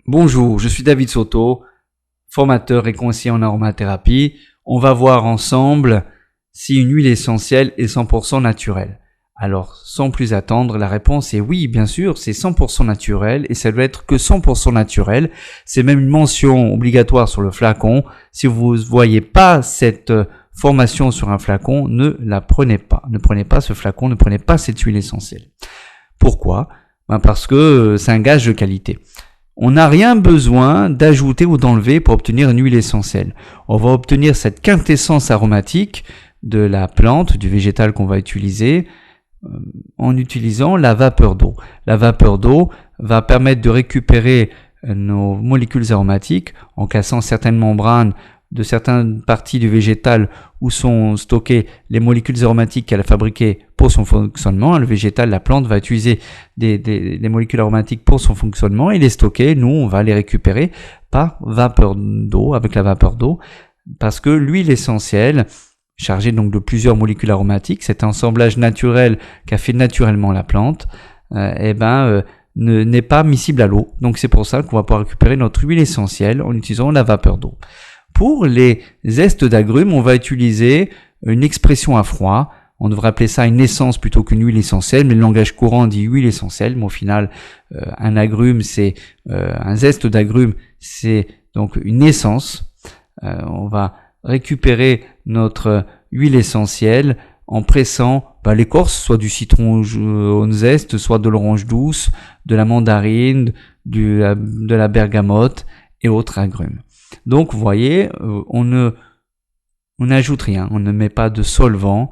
Bonjour, je suis David Soto, formateur et conseiller en aromathérapie. On va voir ensemble si une huile essentielle est 100% naturelle. Alors, sans plus attendre, la réponse est oui, bien sûr, c'est 100% naturel et ça doit être que 100% naturel. C'est même une mention obligatoire sur le flacon. Si vous ne voyez pas cette formation sur un flacon, ne la prenez pas. Ne prenez pas ce flacon, ne prenez pas cette huile essentielle. Pourquoi ? Parce que c'est un gage de qualité. On n'a rien besoin d'ajouter ou d'enlever pour obtenir une huile essentielle. On va obtenir cette quintessence aromatique de la plante, du végétal qu'on va utiliser, en utilisant la vapeur d'eau. La vapeur d'eau va permettre de récupérer nos molécules aromatiques en cassant certaines membranes de certaines parties du végétal où sont stockées les molécules aromatiques qu'elle a fabriquées pour son fonctionnement. Le végétal, la plante, va utiliser des molécules aromatiques pour son fonctionnement et les stocker. Nous, on va les récupérer par vapeur d'eau, avec la vapeur d'eau, parce que l'huile essentielle, chargée donc de plusieurs molécules aromatiques, cet assemblage naturel qu'a fait naturellement la plante, n'est pas miscible à l'eau. Donc c'est pour ça qu'on va pouvoir récupérer notre huile essentielle en utilisant la vapeur d'eau. Pour les zestes d'agrumes, on va utiliser une expression à froid. On devrait appeler ça une essence plutôt qu'une huile essentielle, mais le langage courant dit huile essentielle. Mais au final, un agrume, c'est un zeste d'agrumes, c'est donc une essence. On va récupérer notre huile essentielle en pressant l'écorce, soit du citron jaune zeste, soit de l'orange douce, de la mandarine, de la bergamote et autres agrumes. Donc vous voyez, on n'ajoute rien, on ne met pas de solvant,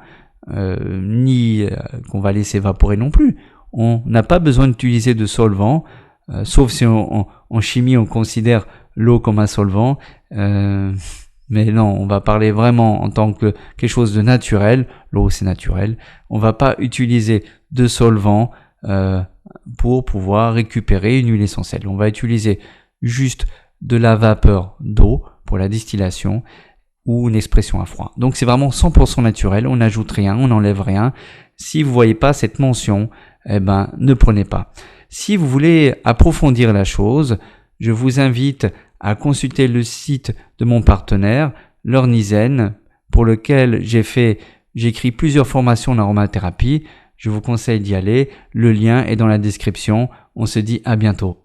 ni qu'on va laisser évaporer non plus. On n'a pas besoin d'utiliser de solvant, sauf si en chimie on considère l'eau comme un solvant. Mais non, on va parler vraiment en tant que quelque chose de naturel. L'eau, c'est naturel. On va pas utiliser de solvant pour pouvoir récupérer une huile essentielle. On va utiliser juste de la vapeur d'eau pour la distillation ou une expression à froid. Donc c'est vraiment 100% naturel, on n'ajoute rien, on n'enlève rien. Si vous voyez pas cette mention, ne prenez pas. Si vous voulez approfondir la chose, je vous invite à consulter le site de mon partenaire, l'Ornizen, pour lequel j'ai écrit plusieurs formations en aromathérapie. Je vous conseille d'y aller. Le lien est dans la description. On se dit à bientôt.